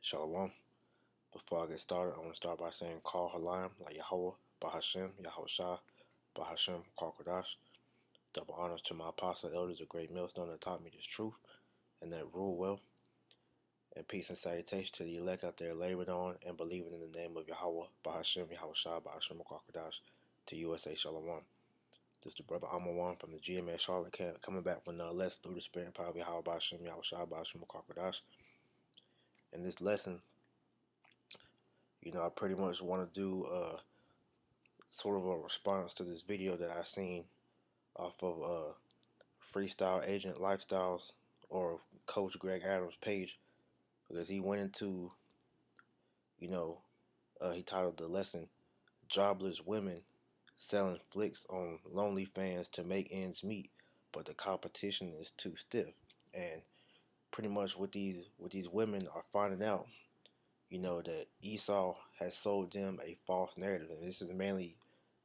Shalom. Before I get started, I want to start by saying Call Halayim, like Yahweh, Bahashem, Yahushua, Bahashem, Call Kodash. Double honors to my apostle elders, a great millstone that taught me this truth and that rule well. And peace and salutation to the elect out there laboring on and believing in the name of Yahweh, Bahashem, Yahushua, Bahashem, Call Kodash, to USA Shalom. This is the brother Amawan from the GMA Charlotte camp, coming back with another lesson through the spirit and power of Yahweh, Bahashem, Yahushua, Bahashem, Call Kodash. In this lesson, I pretty much want to do sort of a response to this video that I seen off of Freestyle Agent Lifestyles or Coach Greg Adams' page, because he went into, he titled the lesson "Jobless Women Selling Flicks on Lonely Fans to Make Ends Meet, but the competition is too stiff." And pretty much what these women are finding out, that Esau has sold them a false narrative, and this is mainly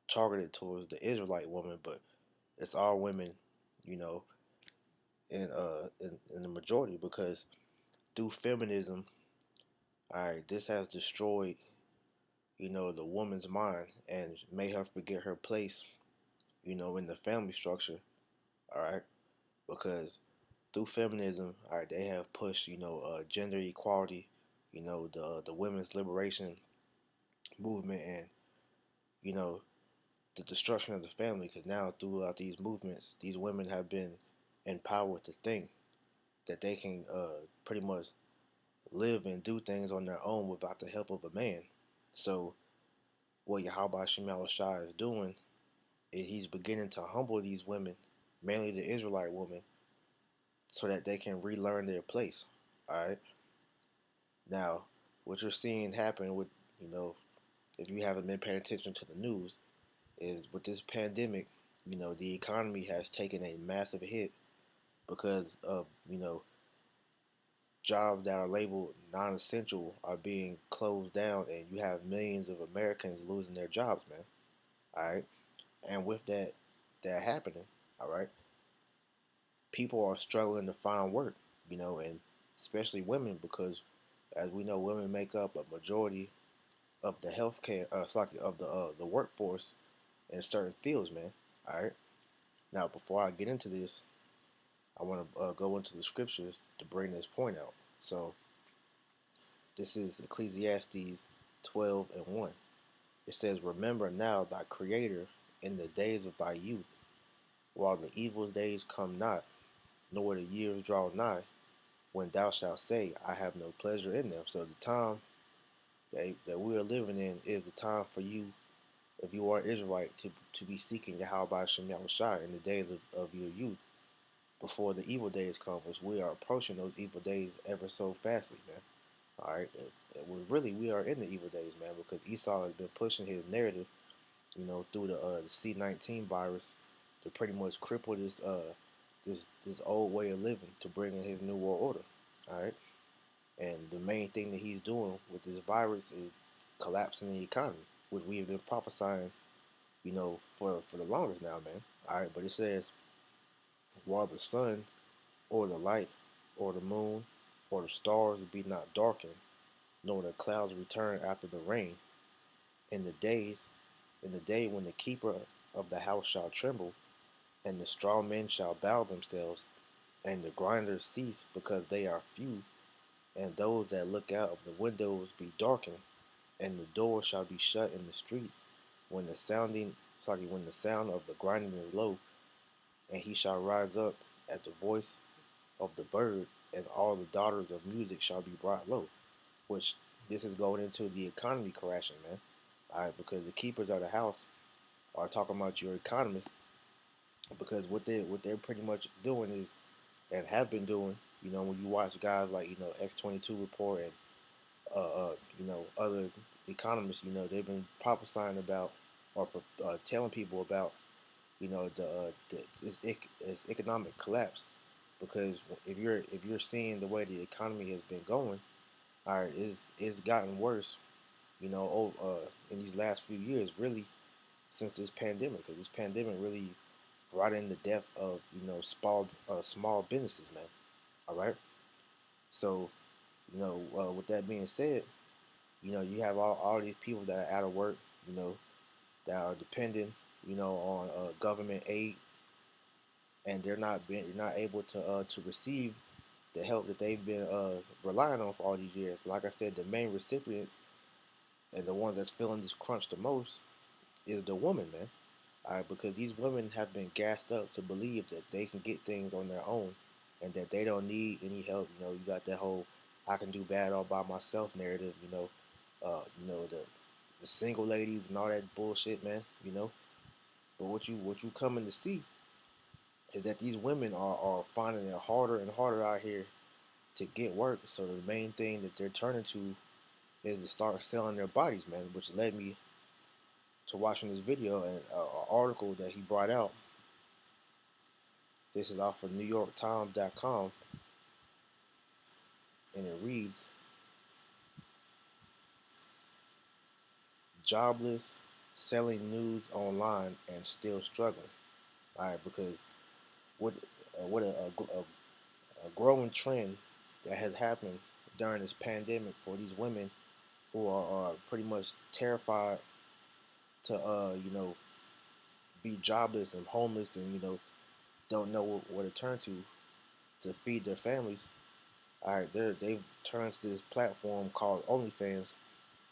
targeted towards the Israelite woman, but it's all women, you know, in the majority, because through feminism, all right, this has destroyed, the woman's mind and made her forget her place, in the family structure, all right, because through feminism, all right, they have pushed, gender equality, the women's liberation movement, and you know, the destruction of the family. Because now, throughout these movements, these women have been empowered to think that they can pretty much live and do things on their own without the help of a man. So, what Yahweh Shem Shai is doing is he's beginning to humble these women, mainly the Israelite women, so that they can relearn their place. All right. Now, what you're seeing happen with, if you haven't been paying attention to the news, is with this pandemic, the economy has taken a massive hit because of, jobs that are labeled non-essential are being closed down, and you have millions of Americans losing their jobs, man. All right, and with that happening, all right, people are struggling to find work, and especially women, because as we know, women make up a majority of the healthcare, of the workforce in certain fields, man. All right. Now, before I get into this, I want to go into the scriptures to bring this point out. So, this is Ecclesiastes 12 and 1. It says, "Remember now thy Creator in the days of thy youth, while the evil days come not, nor the years draw nigh, when thou shalt say, I have no pleasure in them." So the time that we are living in is the time for you, if you are Israelite, to be seeking Yahweh Shem Yahushai in the days of your youth, before the evil days come, which we are approaching those evil days ever so fastly, man. All right, we are in the evil days, man, because Esau has been pushing his narrative, through the C-19 virus to pretty much cripple this old way of living to bring in his new world order. All right, and the main thing that he's doing with this virus is collapsing the economy, which we have been prophesying, for the longest now, man. All right, but it says, while the sun or the light or the moon or the stars be not darkened, nor the clouds return after the rain, in the days in the day when the keeper of the house shall tremble, and the straw men shall bow themselves, and the grinders cease because they are few, and those that look out of the windows be darkened, and the doors shall be shut in the streets, when when the sound of the grinding is low, and he shall rise up at the voice of the bird, and all the daughters of music shall be brought low. Which this is going into the economy crashing, man. All right, because the keepers of the house are talking about your economists, because what they're pretty much doing is, and have been doing, when you watch guys like X-22 report and other economists, they've been prophesying about, or telling people about, it's economic collapse, because if you're seeing the way the economy has been going, all right, it's gotten worse, in these last few years, really, since this pandemic. Because this pandemic really brought in the death of small businesses, man. All right, so With that being said, you have all these people that are out of work, you know, that are dependent, on government aid, and they're not able to receive the help that they've been relying on for all these years. Like I said, the main recipients and the ones that's feeling this crunch the most is the woman, man. All right, because these women have been gassed up to believe that they can get things on their own, and that they don't need any help. You got that whole "I can do bad all by myself" narrative. The single ladies and all that bullshit, man. But what you coming to see is that these women are finding it harder and harder out here to get work. So the main thing that they're turning to is to start selling their bodies, man. Which led me to watching this video and an article that he brought out. This is off of NewYorkTimes.com, and it reads: "Jobless, selling nudes online and still struggling." All right, because what a growing trend that has happened during this pandemic for these women who are pretty much terrified to be jobless and homeless, and don't know what to turn to feed their families. All right, they've turned to this platform called OnlyFans,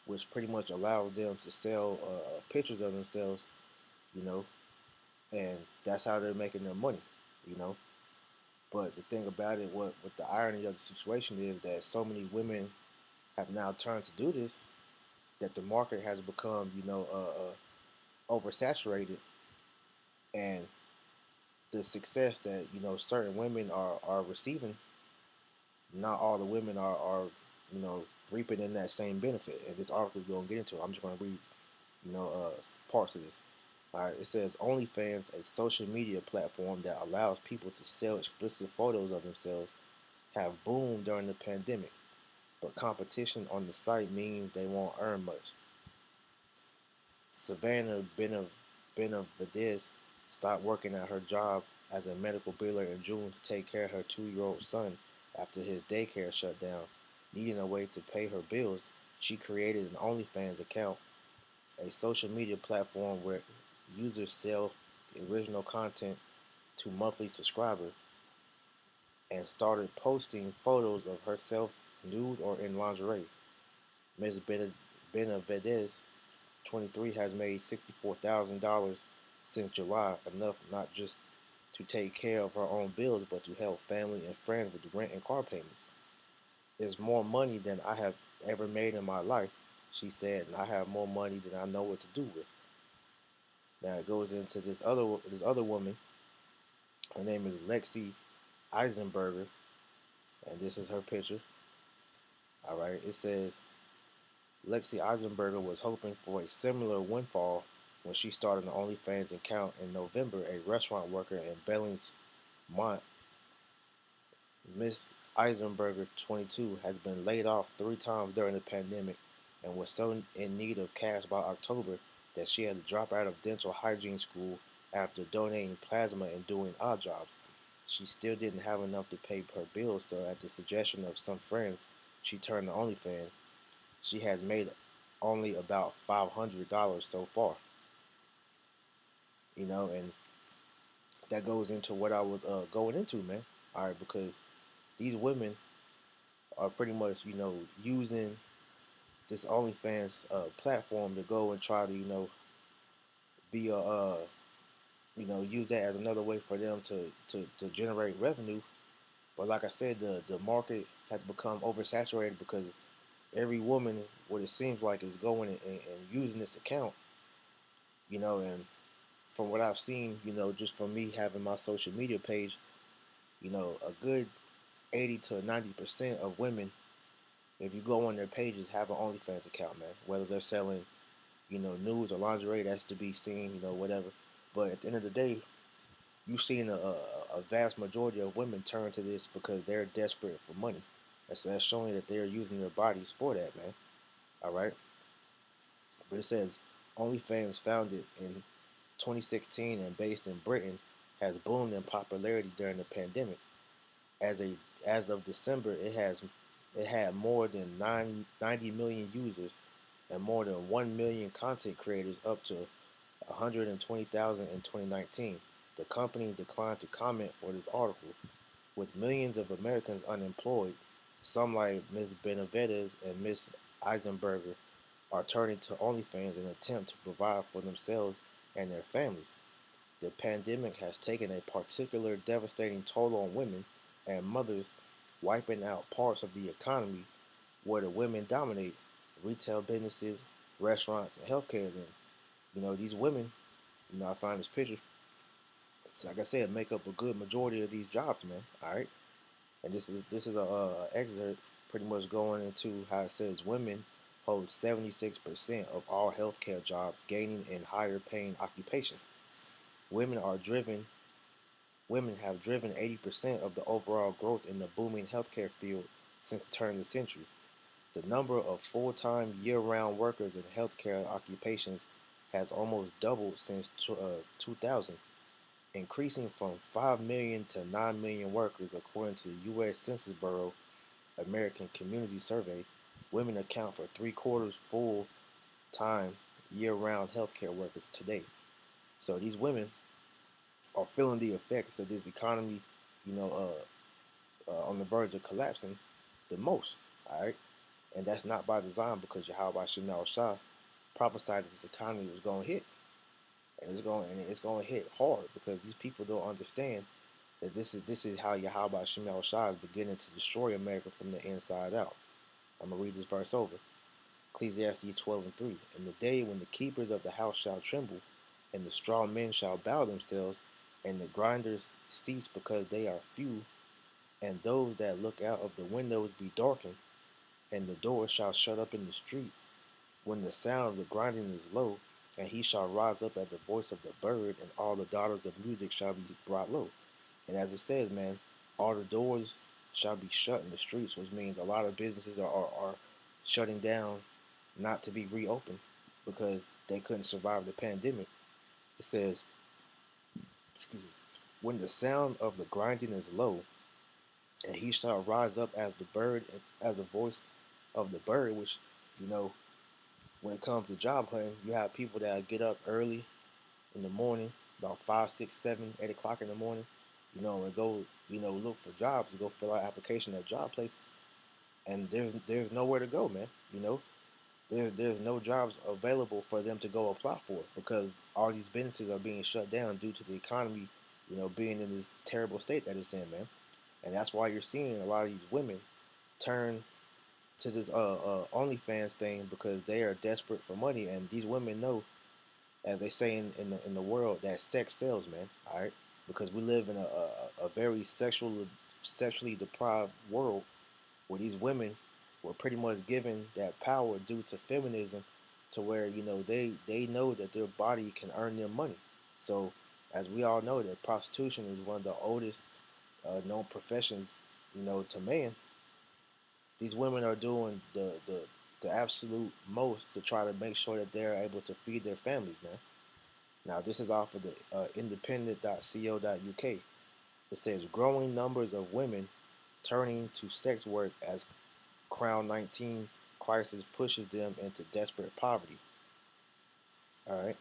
which pretty much allows them to sell pictures of themselves, you know, and that's how they're making their money, you know. But the thing about it, what the irony of the situation is that so many women have now turned to do this, that the market has become, oversaturated, and the success that certain women are receiving, not all the women are reaping in that same benefit. And this article is going to get into it. I'm just going to read parts of this. All right, it says OnlyFans, a social media platform that allows people to sell explicit photos of themselves, have boomed during the pandemic, but competition on the site means they won't earn much. Savannah Benavides stopped working at her job as a medical biller in June to take care of her 2-year-old son after his daycare shut down. Needing a way to pay her bills, she created an OnlyFans account, a social media platform where users sell original content to monthly subscribers, and started posting photos of herself nude or in lingerie. Ms. Benavides, 23, has made $64,000 since July, enough not just to take care of her own bills, but to help family and friends with rent and car payments. "It's more money than I have ever made in my life," she said, "and I have more money than I know what to do with." Now it goes into this other woman. Her name is Lexi Eisenberger, and this is her picture. All right, it says Lexi Eisenberger was hoping for a similar windfall when she started an OnlyFans account in November. A restaurant worker in Bellingsmont, Miss Eisenberger, 22, has been laid off 3 times during the pandemic and was so in need of cash by October that she had to drop out of dental hygiene school after donating plasma and doing odd jobs. She still didn't have enough to pay her bills, so at the suggestion of some friends, she turned to OnlyFans. She has made only about $500 so far, and that goes into what I was going into, man. All right, because these women are pretty much, using this OnlyFans platform to go and try to, be a, use that as another way for them to generate revenue. But like I said, the market has become oversaturated because every woman, what it seems like, is going and using this account, and from what I've seen, just from me having my social media page, a good 80 to 90% of women, if you go on their pages, have an OnlyFans account, man. Whether they're selling, nudes or lingerie, that's to be seen, whatever. But at the end of the day, you've seen a vast majority of women turn to this because they're desperate for money. That's showing that they're using their bodies for that, man. All right. But it says OnlyFans, founded in 2016 and based in Britain, has boomed in popularity during the pandemic. As a as of December, it has It had more than 90 million users and more than 1 million content creators, up to 120,000 in 2019. The company declined to comment for this article. With millions of Americans unemployed, some like Ms. Benavides and Ms. Eisenberger are turning to OnlyFans in an attempt to provide for themselves and their families. The pandemic has taken a particular devastating toll on women and mothers, wiping out parts of the economy where the women dominate: retail businesses, restaurants, and healthcare. And these women, I find this picture. It's like I said, make up a good majority of these jobs, man. All right, and this is a excerpt pretty much going into how it says women hold 76% of all healthcare jobs, gaining in higher paying occupations. Women are driven Women have driven 80% of the overall growth in the booming healthcare field since the turn of the century. The number of full-time year-round workers in healthcare occupations has almost doubled since 2000, increasing from 5 million to 9 million workers according to the U.S. Census Bureau American Community Survey. Women account for three-quarters full-time year-round healthcare workers today. So these women are feeling the effects of this economy, you know, on the verge of collapsing the most. All right, and that's not by design, because Yahweh Shemal Shah prophesied that this economy was going to hit, and it's going to hit hard, because these people don't understand that this is how Yahweh Shemal Shah is beginning to destroy America from the inside out. I'm gonna read this verse over. Ecclesiastes 12:3. In the day when the keepers of the house shall tremble, and the strong men shall bow themselves, and the grinders cease because they are few, and those that look out of the windows be darkened, and the doors shall shut up in the streets, when the sound of the grinding is low, and he shall rise up at the voice of the bird, and all the daughters of music shall be brought low. And as it says, man, all the doors shall be shut in the streets, which means a lot of businesses are shutting down, not to be reopened, because they couldn't survive the pandemic. It says, excuse me, when the sound of the grinding is low, and he shall rise up as the bird, as the voice of the bird, which, you know, when it comes to job hunting, you have people that get up early in the morning, about 5, 6, 7, 8 o'clock in the morning, and go, look for jobs, and go fill out application at job places, and there's nowhere to go, man. There's no jobs available for them to go apply for, because all these businesses are being shut down due to the economy, being in this terrible state that it's in, man. And that's why you're seeing a lot of these women turn to this OnlyFans thing, because they are desperate for money, and these women know, as they say in the world, that sex sells, man. All right, because we live in a very sexually deprived world, where these women were pretty much given that power due to feminism, to where they know that their body can earn them money. So, as we all know, that prostitution is one of the oldest known professions, to man. These women are doing the absolute most to try to make sure that they're able to feed their families, man. Now, this is off of the independent.co.uk. It says growing numbers of women turning to sex work as Crown 19 crisis pushes them into desperate poverty. All right,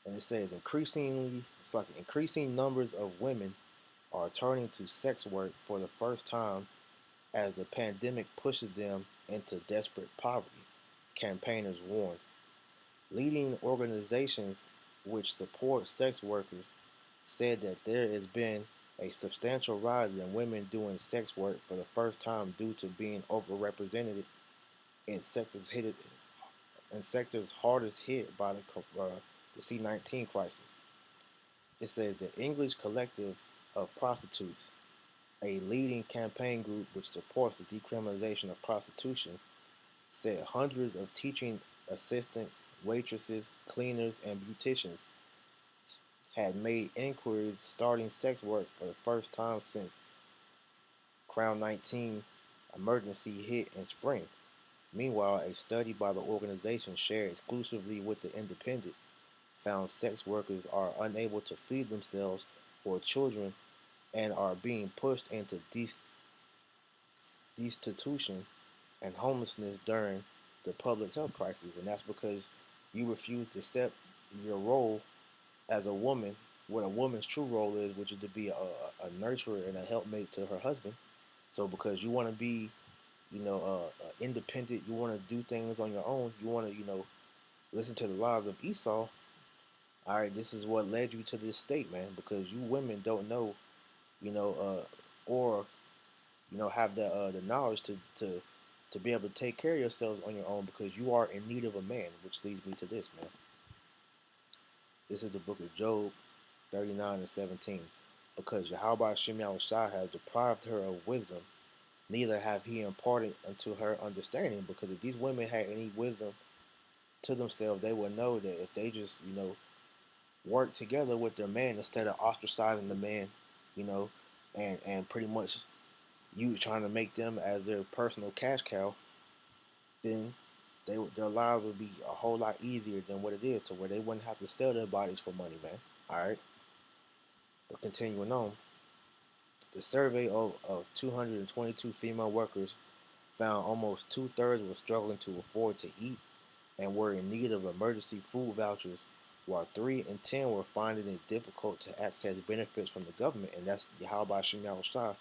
and it says increasing numbers of women are turning to sex work for the first time as the pandemic pushes them into desperate poverty, campaigners warn. Leading organizations which support sex workers said that there has been a substantial rise in women doing sex work for the first time due to being overrepresented in sectors hardest hit by the C-19 crisis. It says the English Collective of Prostitutes, a leading campaign group which supports the decriminalization of prostitution, said hundreds of teaching assistants, waitresses, cleaners, and beauticians had made inquiries starting sex work for the first time since Crown 19 emergency hit in spring. Meanwhile, a study by the organization shared exclusively with the Independent found sex workers are unable to feed themselves or children, and are being pushed into destitution and homelessness during the public health crisis, and that's because you refuse to accept your role as a woman, what a woman's true role is, which is to be a nurturer and a helpmate to her husband. So because you want to be, independent, you want to do things on your own, you want to, listen to the laws of Esau. All right, this is what led you to this state, man. Because you women don't know, you know, or have the knowledge to be able to take care of yourselves on your own because you are in need of a man, which leads me to this, man. This is the book of Job 39 and 17. Because Yahweh Shem Shah has deprived her of wisdom, neither have he imparted unto her understanding. Because if these women had any wisdom to themselves, they would know that if they just, work together with their man instead of ostracizing the man, you know, and pretty much you trying to make them as their personal cash cow, then their lives would be a whole lot easier than what it is, to where they wouldn't have to sell their bodies for money, man. All right, but continuing on, the survey of 222 female workers found almost two-thirds were struggling to afford to eat and were in need of emergency food vouchers, while 3 in 10 were finding it difficult to access benefits from the government. And that's Yahweh Shem Shah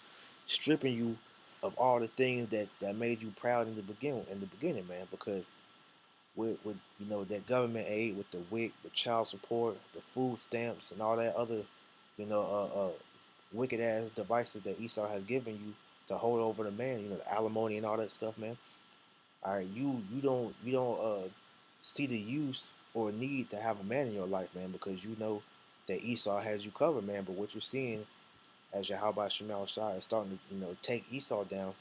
stripping you of all the things that made you proud in the beginning, man. Because with that government aid, with the WIC, the child support, the food stamps, and all that other wicked ass devices that Esau has given you to hold over the man, the alimony and all that stuff, man. All right, you don't see the use or need to have a man in your life, man, because you know that Esau has you covered, man. But what you're seeing as Yahweh Shemal Shah is starting to, take Esau down.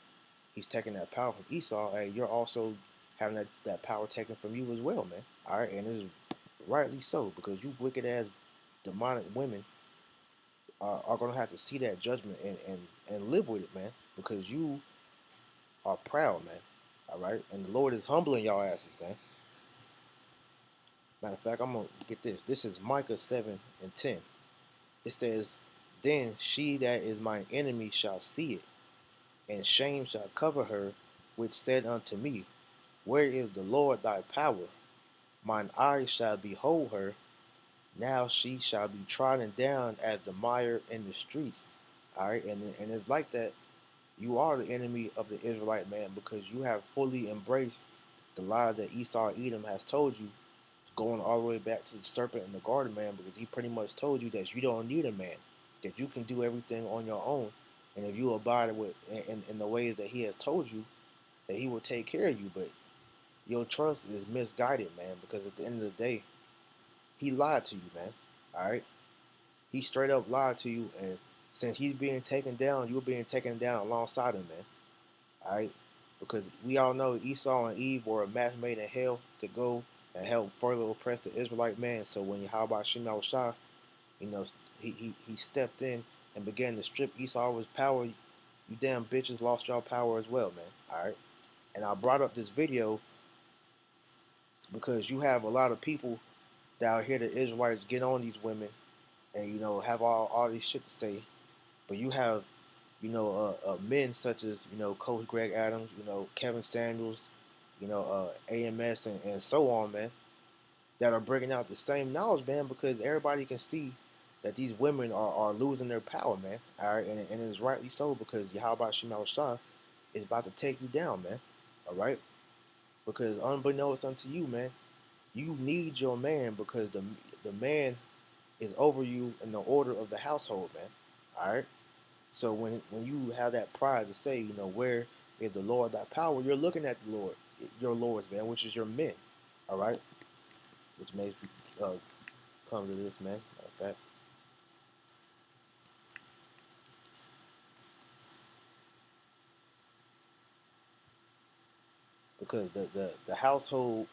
He's taking that power from Esau. Hey, you're also having that power taken from you as well, man. All right, and this is rightly so, because you wicked ass demonic women are gonna have to see that judgment and live with it, man, because you are proud, man. All right, and the Lord is humbling y'all asses, man. Matter of fact, I'm gonna get this. This is Micah 7 and 10. It says, "Then she that is mine enemy shall see it, and shame shall cover her, which said unto me, Where is the Lord thy power? Mine eyes shall behold her. Now she shall be trodden down as the mire in the streets." All right, and it's like that. You are the enemy of the Israelite man because you have fully embraced the lie that Esau Edom has told you, going all the way back to the serpent in the garden, man, because he pretty much told you that you don't need a man, that you can do everything on your own, and if you abide with in the ways that he has told you, that he will take care of you. But your trust is misguided, man, because at the end of the day, he lied to you, man. All right, he straight up lied to you, and since he's being taken down, you're being taken down alongside him, man. All right, because we all know Esau and Eve were a match made in hell to go and help further oppress the Israelite man. So when Yahweh Shem Shah, you know, he stepped in and began to strip Esau of his power, you damn bitches lost your power as well, man. All right, and I brought up this video because you have a lot of people down here, the Israelites, get on these women and have all these shit to say, but you have men such as Coach Greg Adams, Kevin Samuels, AMS and so on, man, that are bringing out the same knowledge, man, because everybody can see that these women are losing their power, man. All right, and it's rightly so, because Yahweh Shemal Shah is about to take you down, man. All right, because unbeknownst unto you, man, you need your man because the man is over you in the order of the household, man. All right. So when you have that pride to say, where is the Lord thy power, you're looking at the Lord, your lords, man, which is your men. All right, which makes me come to this, man. Matter of fact, because the household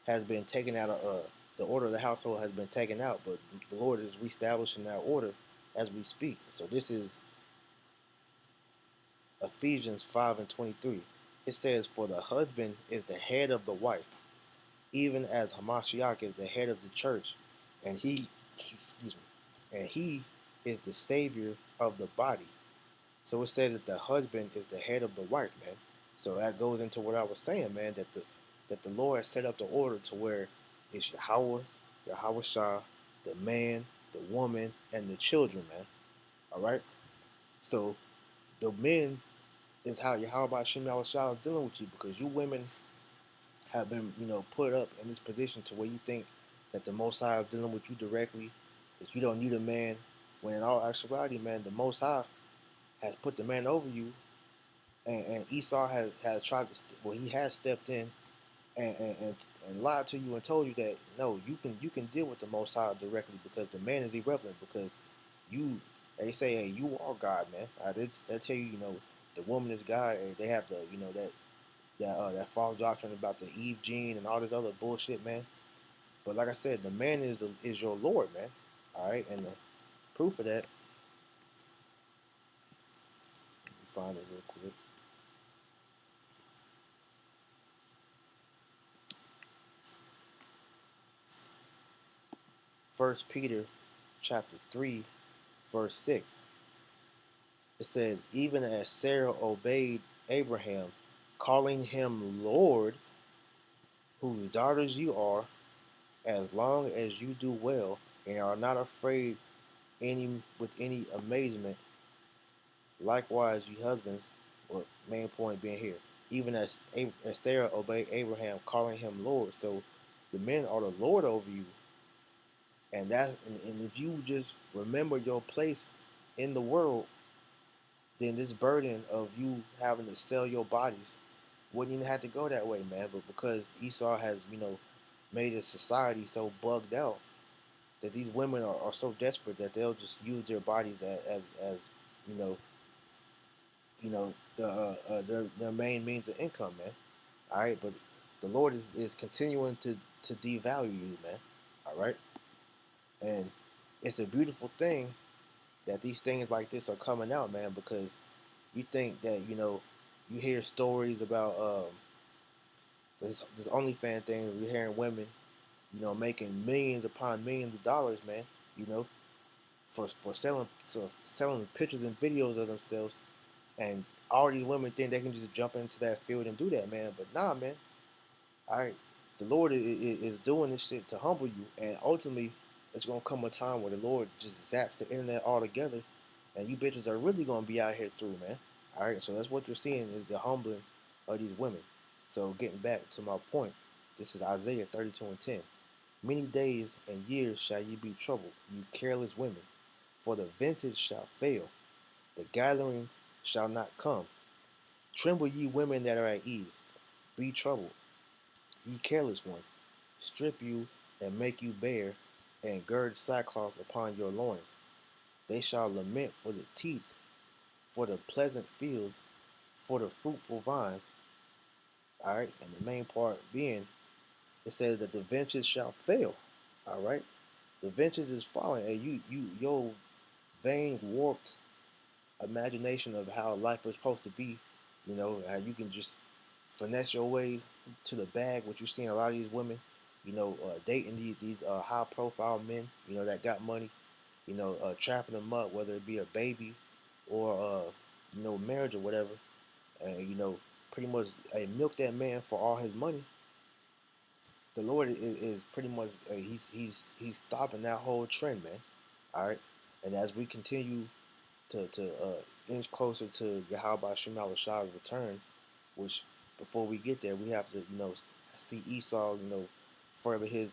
has been taken out of the order of the household has been taken out, but the Lord is reestablishing that order as we speak. So this is Ephesians 5 and 23. It says, "For the husband is the head of the wife, even as Hamashiach is the head of the church, and he, excuse me, and he is the savior of the body." So it says that the husband is the head of the wife, man. So that goes into what I was saying, man, that the Lord set up the order to where it's Yahweh, Yahweh Shah, the man, the woman, and the children, man. All right. So the men is how Yahweh Shem Yahweh Shah is dealing with you, because you women have been, put up in this position to where you think that the Most High is dealing with you directly, that you don't need a man, when in all actuality, man, the Most High has put the man over you, and Esau has tried to, well, he has stepped in and, and, and, and lied to you and told you that no, you can deal with the Most High directly, because the man is irrelevant, because you, they say, hey, you are God, man. They tell you, the woman is God, and they have the, that false doctrine about the Eve gene and all this other bullshit, man. But like I said, the man is your Lord, man. All right, and the proof of that, let me find it real quick. First Peter, chapter 3, verse 6. It says, even as Sarah obeyed Abraham, calling him Lord, whose daughters you are, as long as you do well and are not afraid any with any amazement. Likewise, you husbands, or main point being here, even as Sarah obeyed Abraham, calling him Lord. So the men are the Lord over you, and if you just remember your place in the world, then this burden of you having to sell your bodies wouldn't even have to go that way, man. But because Esau has, made a society so bugged out that these women are so desperate that they'll just use their bodies as you know, their main means of income, man. All right, but the Lord is continuing to devalue you, man. All right, and it's a beautiful thing that these things like this are coming out, man, because you think that, you hear stories about this OnlyFans thing. We're hearing women, making millions upon millions of dollars, man. You know, for selling pictures and videos of themselves, and all these women think they can just jump into that field and do that, man. But nah, man. All right, the Lord is doing this shit to humble you, and ultimately, it's gonna come a time where the Lord just zaps the internet altogether, and you bitches are really gonna be out here through, man. All right, so that's what you're seeing, is the humbling of these women. So getting back to my point, this is Isaiah 32:10. Many days and years shall ye be troubled, you careless women, for the vintage shall fail, the gatherings shall not come. Tremble, ye women that are at ease, be troubled, ye careless ones, strip you and make you bare, and gird sackcloth upon your loins. They shall lament for the teats, for the pleasant fields, for the fruitful vines. All right, and the main part being, it says that the ventures shall fail. All right, the ventures is falling, and your vain, warped imagination of how life is supposed to be. How you can just finesse your way to the bag. What you're seeing a lot of these women, dating these high profile men, that got money, trapping them up, whether it be a baby or marriage or whatever, and pretty much milk that man for all his money. The Lord is pretty much he's stopping that whole trend, man. All right, and as we continue to inch closer to Yahweh Shem Shah's return, which before we get there, we have to see Esau further his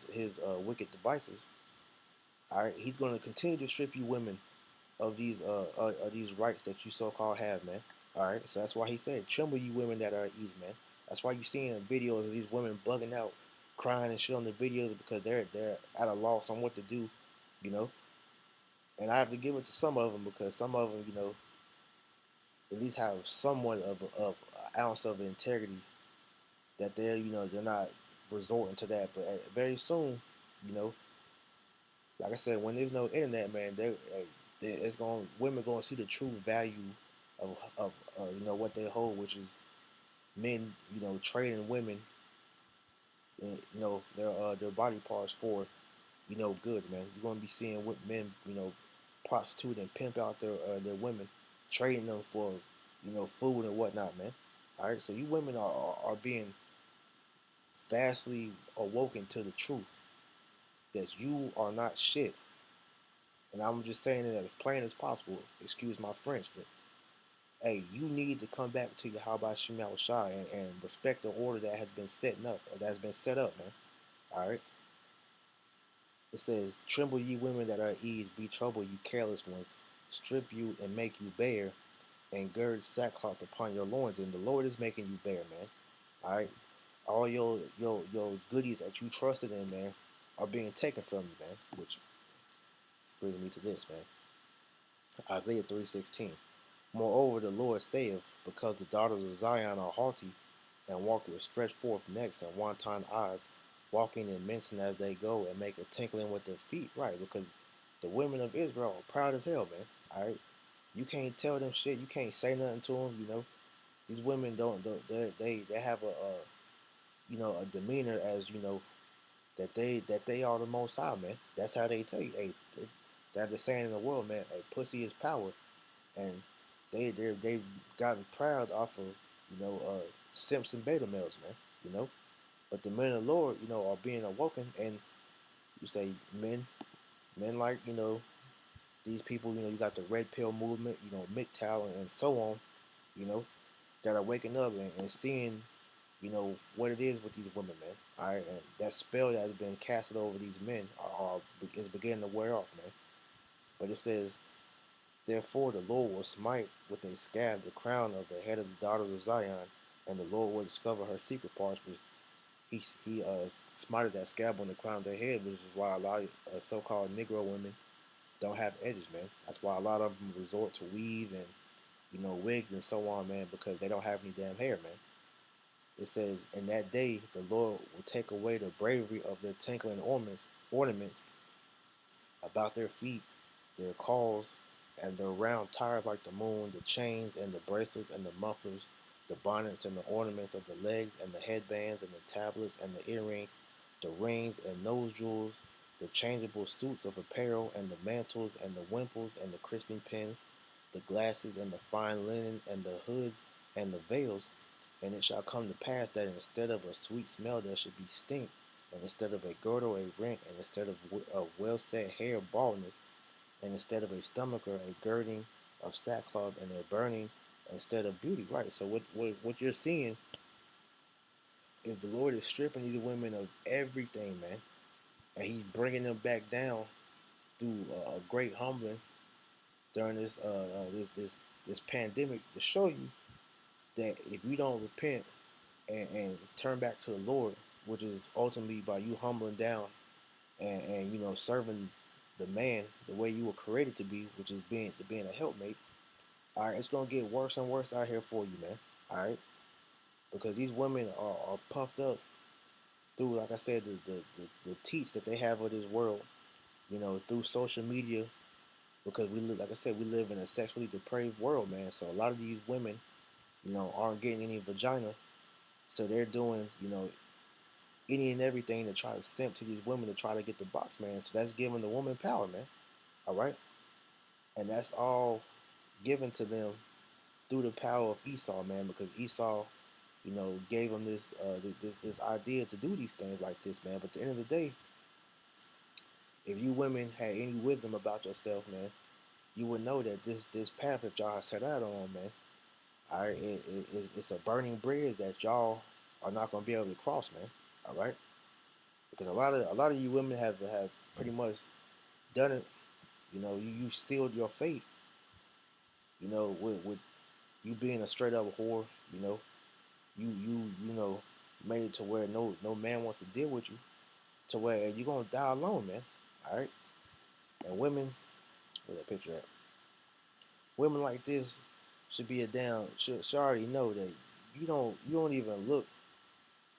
wicked devices. All right, he's going to continue to strip you women of these rights that you so called have, man. All right, so that's why he said, "Tremble, you women that are at ease, man." That's why you seeing videos of these women bugging out, crying and shit on the videos, because they're at a loss on what to do, you know. And I have to give it to some of them, because some of them, at least have somewhat of an ounce of integrity, that they're not resorting to that. But very soon, you know, like I said, when there's no internet, man, it's going women going to see the true value of what they hold, which is men, trading women, their body parts for goods, man. You're going to be seeing men, prostitute and pimp out their women trading them for, food and whatnot, man. All right, so you women are being vastly awoken to the truth that you are not shit. And I'm just saying it as plain as possible. Excuse my French, but hey, you need to come back to your how about Shemal Shah and respect the order that has been setting up, or that's been set up, man. All right. It says, "Tremble, ye women that are at ease; be troubled, you careless ones. Strip you and make you bare, and gird sackcloth upon your loins." And the Lord is making you bare, man. All right. All your goodies that you trusted in, man, are being taken from you, man. Which brings me to this, man. Isaiah 3:16. Moreover, the Lord saith, because the daughters of Zion are haughty, and walk with stretched forth necks and wanton eyes, walking and mincing as they go, and make a tinkling with their feet. Right, because the women of Israel are proud as hell, man. All right, you can't tell them shit. You can't say nothing to them. These women don't they have a demeanor as that they are the most high, man. That's how they tell you. Hey, they have the saying in the world, man. Hey, pussy is power, and they've gotten proud off of simps and beta males, man. You know, but the men of the Lord, are being awoken, and you say men like these people, you got the red pill movement, MGTOW and so on, you know, that are waking up and seeing, what it is with these women, man. All right, and that spell that has been casted over these men is beginning to wear off, man. But it says, therefore the Lord will smite with a scab the crown of the head of the daughters of Zion, and the Lord will discover her secret parts, which he smited that scab on the crown of their head, which is why a lot of so-called Negro women don't have edges, man. That's why a lot of them resort to weave and wigs and so on, man, because they don't have any damn hair, man. It says, in that day the Lord will take away the bravery of their tinkling ornaments about their feet, their calls, and their round tires like the moon, the chains and the bracelets and the mufflers, the bonnets and the ornaments of the legs and the headbands and the tablets and the earrings, the rings and nose jewels, the changeable suits of apparel and the mantles and the wimples and the crisping pins, the glasses and the fine linen and the hoods and the veils. And it shall come to pass that instead of a sweet smell there should be stink, and instead of a girdle a rent, and instead of well set hair baldness, and instead of a stomacher a girding of sackcloth, and a burning instead of beauty. Right. So what you're seeing is the Lord is stripping these women of everything, man, and He's bringing them back down through a great humbling during this pandemic to show you that if you don't repent and turn back to the Lord, which is ultimately by you humbling down and serving the man the way you were created to be, which is being a helpmate. All right, it's gonna get worse and worse out here for you, man. All right, because these women are puffed up through, like I said, the teats that they have of this world, through social media. Because we live, like I said, we live in a sexually depraved world, man. So a lot of these women, aren't getting any vagina, so they're doing, any and everything to try to simp to these women to try to get the box, man. So that's giving the woman power, man. All right, and that's all given to them through the power of Esau, man. Because Esau, gave them this idea to do these things like this, man. But at the end of the day, if you women had any wisdom about yourself, man, you would know that this path that y'all set out on, man, all right, it's a burning bridge that y'all are not gonna be able to cross, man. All right, because a lot of you women have pretty much done it. You sealed your fate. With you being a straight up whore. You made it to where no man wants to deal with you. To where you're gonna die alone, man. All right, and women, where that picture at? Women like this should be a damn. Should already know that you don't even look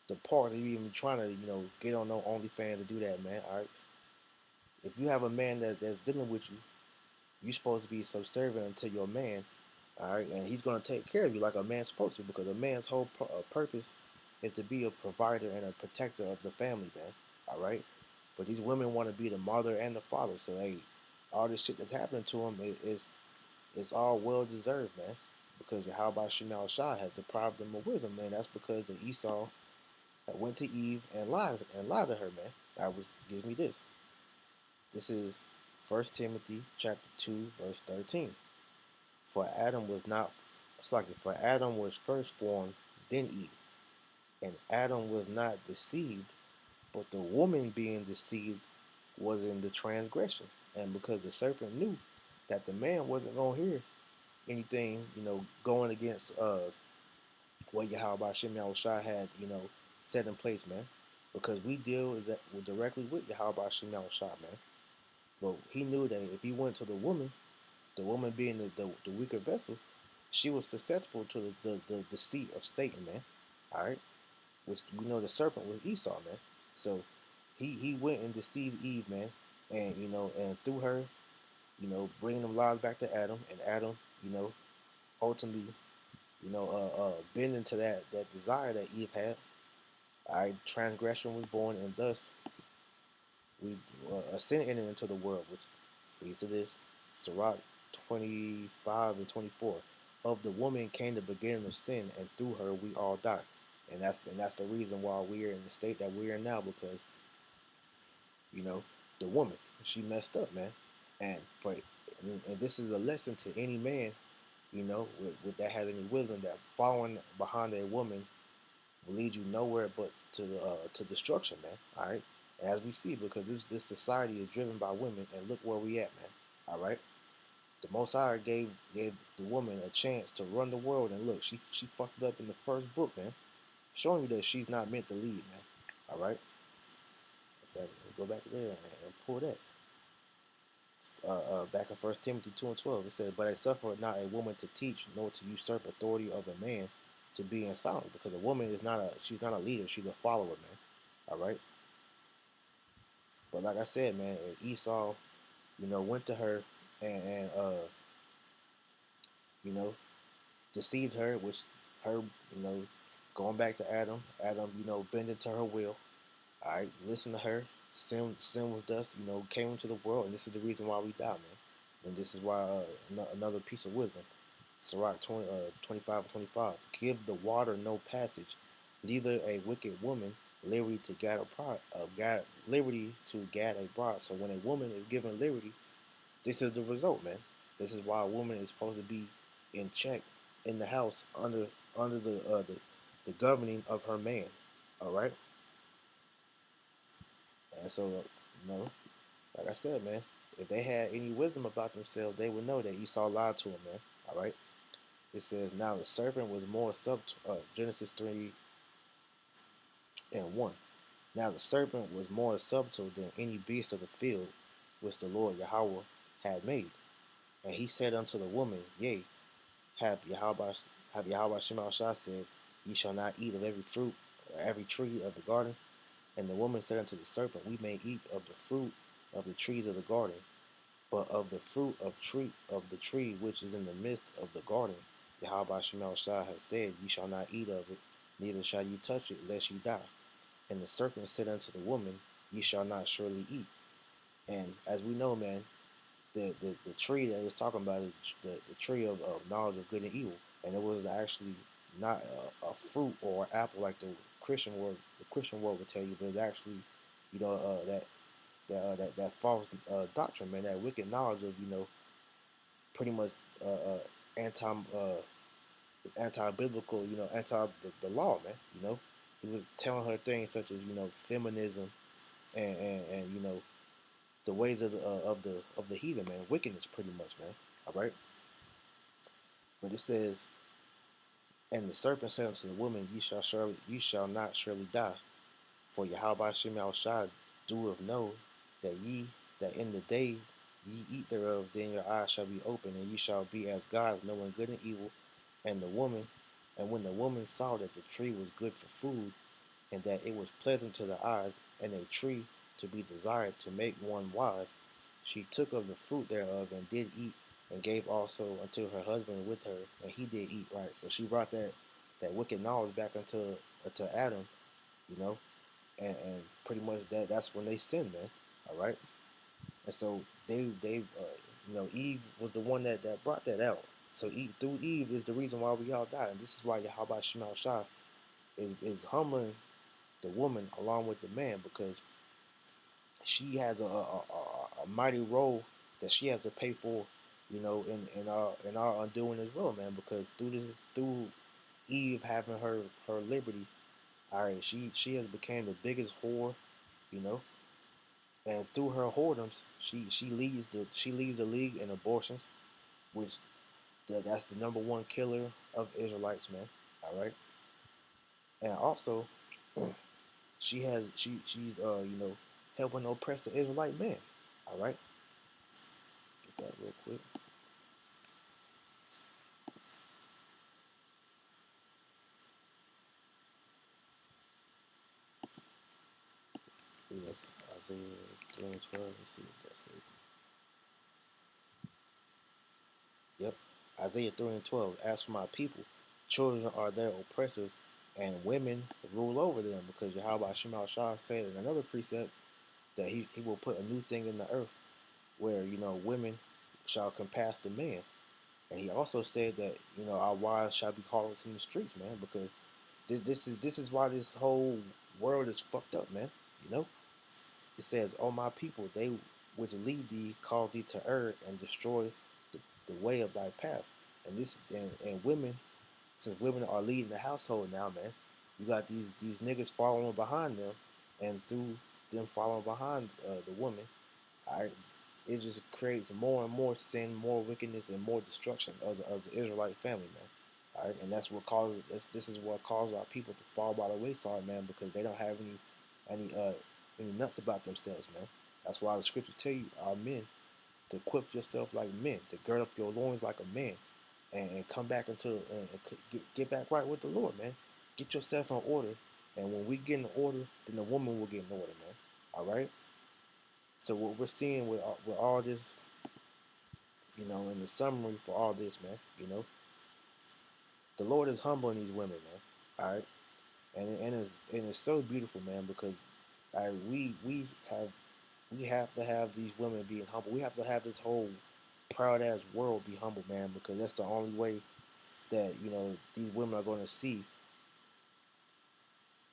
the part of you even trying to get on no OnlyFans to do that, man. All right, if you have a man that's dealing with you, you're supposed to be subservient unto your man, all right, and he's gonna take care of you like a man's supposed to, because a man's whole purpose is to be a provider and a protector of the family, man. All right, but these women want to be the mother and the father, so hey, all this shit that's happening to them is It's all well deserved, man. Because how about Shemal Shah had deprived them of wisdom, man? That's because the Esau that went to Eve and lied to her, man. That was gives me this. This is First Timothy chapter 2 verse 13. For Adam was not it's like for Adam was first formed, then Eve, and Adam was not deceived, but the woman being deceived was in the transgression, and because the serpent knew that the man wasn't gonna hear anything, going against what Yahweh Shem Shai had, set in place, man. Because we deal directly with Yahweh Shem Shai, man. But he knew that if he went to the woman being the weaker vessel, she was susceptible to the deceit of Satan, man. All right, which we know the serpent was Esau, man. So he went and deceived Eve, man, and and through her, bringing them lives back to Adam, and Adam, ultimately, bending to that desire that Eve had. All right, transgression was born, and thus we a sin entered into the world, which leads to this. Sirach 25 and 24. Of the woman came the beginning of sin, and through her we all die. And that's the reason why we're in the state that we're in now, because you know the woman, she messed up, man. And this is a lesson to any man, that has any wisdom, that following behind a woman will lead you nowhere but to destruction, man. All right, as we see, because this society is driven by women, and look where we at, man. All right, the Most High gave the woman a chance to run the world, and look, she fucked up in the first book, man, showing you that she's not meant to lead, man. All right, in fact, go back there and pull that. Back in First Timothy 2 and 12, it says, "But I suffer not a woman to teach, nor to usurp authority of a man, to be in silence, because a woman is not a leader, she's a follower, man. All right, but like I said, man, Esau, went to her and you know, deceived her, which her, going back to Adam, bending to her will. All right, listen to her. Sin was dust, came into the world, and this is the reason why we die, man. And this is why another piece of wisdom. Sirach 25 and 25. Give the water no passage, neither a wicked woman liberty to liberty to gad a bride. So when a woman is given liberty, this is the result, man. This is why a woman is supposed to be in check in the house under the governing of her man. All right, and so like I said, man, if they had any wisdom about themselves, they would know that Esau lied to them, man. All right. It says, now the serpent was more subtle. Genesis 3 and 1. Now the serpent was more subtle than any beast of the field which the Lord Yahweh had made. And he said unto the woman, Yea, have Yahweh Shema Shah said, Ye shall not eat of every fruit, or every tree of the garden. And the woman said unto the serpent, We may eat of the fruit of the trees of the garden, but of the fruit of the tree which is in the midst of the garden, Yahweh Shema Shah has said, Ye shall not eat of it, neither shall you touch it, lest ye die. And the serpent said unto the woman, Ye shall not surely eat. And as we know, man, the tree that it's talking about is the tree of knowledge of good and evil. And it was actually not a fruit or an apple like the Christian world would tell you, but it's actually, that false doctrine, man, that wicked knowledge of, pretty much anti anti-biblical, anti the law, man. He was telling her things such as feminism and the ways of the heathen, man, wickedness, pretty much, man. All right, but it says, and the serpent said unto the woman, you shall not surely die, for Yahweh Shem Shai doeth know that in the day ye eat thereof, then your eyes shall be open, and ye shall be as gods, knowing good and evil. And when the woman saw that the tree was good for food, and that it was pleasant to the eyes, and a tree to be desired to make one wise, she took of the fruit thereof and did eat, and gave also unto her husband with her, and he did eat. Right, so she brought that wicked knowledge back into Adam, you know, and pretty much that's when they sinned, man. All right, and so they Eve was the one that brought that out. So through Eve is the reason why we all died, and this is why Yahweh Shemal Shah is humbling the woman along with the man, because she has a mighty role that she has to pay for, in our undoing as well, man. Because through Eve having her liberty, all right, she has become the biggest whore, you know, and through her whoredoms, she leads the league in abortions, which that's the number one killer of Israelites, man. All right, and also she's helping oppress the Israelite man. All right, get that real quick. Yes, Isaiah 3 and 12. Let's see what that says. Yep, Isaiah 3 and 12. As for my people, children are their oppressors, and women rule over them, because Yahweh Shemal Shah said in another precept that he will put a new thing in the earth where women shall compass the man. And he also said that our wives shall be harlots in the streets, man, because this is why this whole world is fucked up, man. You know, it says, "Oh my people, they which lead thee cause thee to err and destroy the way of thy path." And women, since women are leading the household now, man, you got these niggas following behind them, and through them following behind the woman, I it just creates more and more sin, more wickedness, and more destruction of the Israelite family, man. All right, and that's what causes this is what causes our people to fall by the wayside, man, because they don't have any nuts about themselves, man. That's why the scriptures tell you, our men, to equip yourself like men, to gird up your loins like a man, and come back get back right with the Lord, man. Get yourself in order, and when we get in order, then the woman will get in order, man. All right. So what we're seeing with all this, in the summary for all this, man, the Lord is humbling these women, man. All right, and it's so beautiful, man, because we have to have these women being humble. We have to have this whole proud ass world be humble, man, because that's the only way that these women are going to see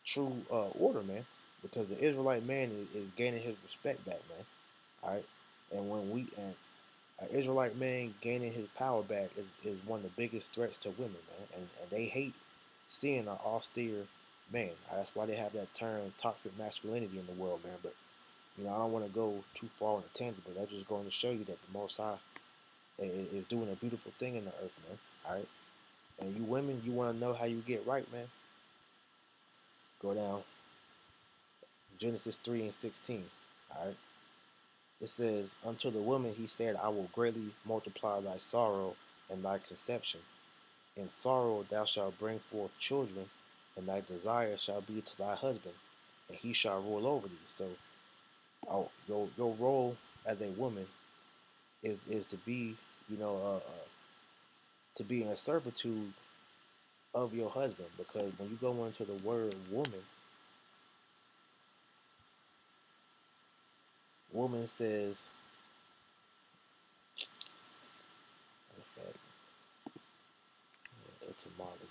true order, man. Because the Israelite man is gaining his respect back, man. All right, and when we and an Israelite man gaining his power back is one of the biggest threats to women, man. And they hate seeing an austere man. That's why they have that term toxic masculinity in the world, man. But I don't want to go too far on a tangent, but that's just going to show you that the Most High is doing a beautiful thing in the earth, man. All right, and you women, you want to know how you get right, man? Go down Genesis 3:16. All right, it says, "Unto the woman he said, I will greatly multiply thy sorrow and thy conception. In sorrow thou shalt bring forth children, and thy desire shall be to thy husband, and he shall rule over thee." So, your role as a woman is to be, to be in a servitude of your husband. Because when you go into the word woman, woman says, in fact, etymology.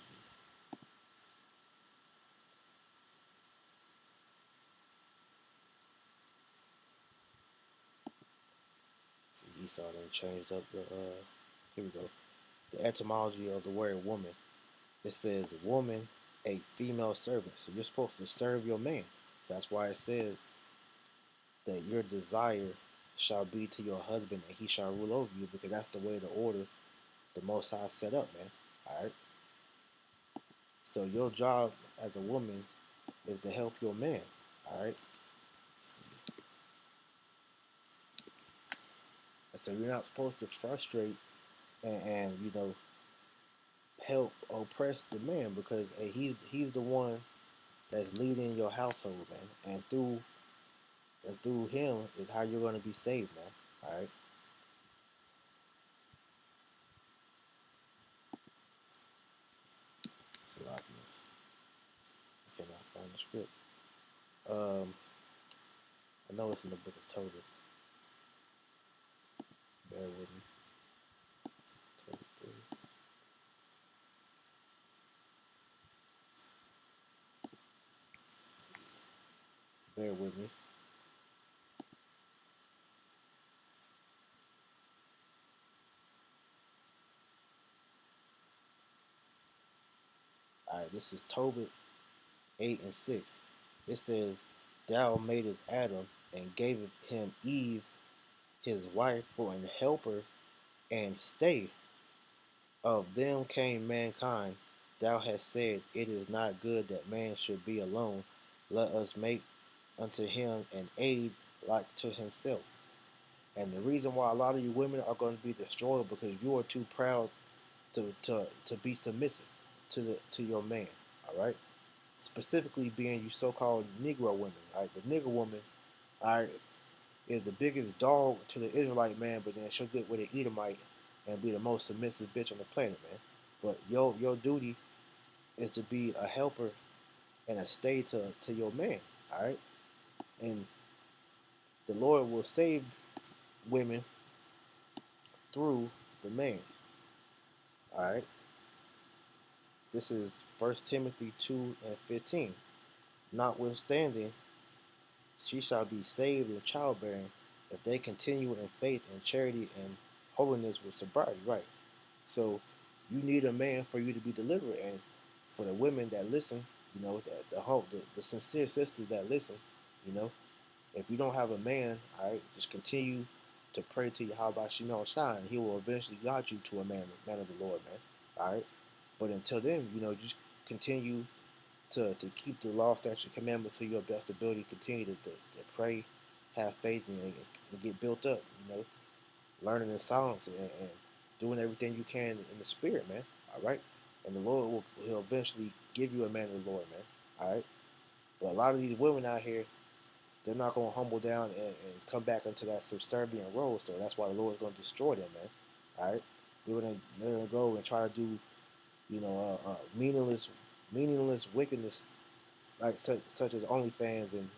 See, Esau done changed up the. Here we go. The etymology of the word woman. It says woman, a female servant. So you're supposed to serve your man. That's why it says that your desire shall be to your husband and he shall rule over you, because that's the way the order the Most High set up, man. All right. So your job as a woman is to help your man. All right. And so you're not supposed to frustrate and help oppress the man, because hey, he's the one that's leading your household, man. And through him is how you're going to be saved, man. All right. Salakia. I cannot find the script. Um, I know it's in the book of Tobit. Bear with me. 23. Bear with me. All right, this is Tobit 8 and 6. It says, "Thou madest Adam and gavest him Eve, his wife, for an helper and stay. Of them came mankind. Thou hast said, It is not good that man should be alone. Let us make unto him an aid like to himself." And the reason why a lot of you women are going to be destroyed because you are too proud to be submissive to your man. All right, specifically being you so-called Negro women. Right, the nigger woman, all right, is the biggest dog to the Israelite man, but then she'll get with an Edomite and be the most submissive bitch on the planet, man. But your duty is to be a helper and a stay to your man, all right? And the Lord will save women through the man, all right? This is 1 Timothy 2 and 15. Notwithstanding, she shall be saved in childbearing if they continue in faith and charity and holiness with sobriety, right? So you need a man for you to be delivered, and for the women that listen, the sincere sisters that listen, you know, if you don't have a man, all right, just continue to pray to Yahweh Shemel Shine. He will eventually guide you to a man of the Lord, man. All right, but until then, just continue to keep the law, statute, commandments to your best ability. Continue to pray, have faith, and get built up. Learning in silence and doing everything you can in the spirit, man. All right, and the Lord will eventually give you a man of the Lord, man. All right, but a lot of these women out here, they're not going to humble down and come back into that subservient role. So that's why the Lord is going to destroy them, man. All right, they're gonna go and try to do meaningless wickedness like such as OnlyFans and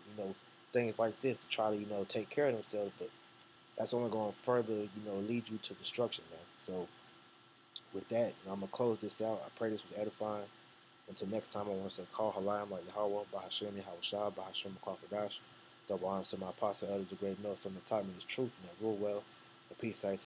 things like this to try to take care of themselves, but that's only going to further lead you to destruction, man. So with that, I'm gonna close this out. I pray this was edifying. Until next time, I want to say, call Halayim like Yahweh, Bahashem Yahweh Shah, Bahashem Kwafadash. Double honors to my apostle, elders, the great millstone that taught me his truth and that rule well. The peace,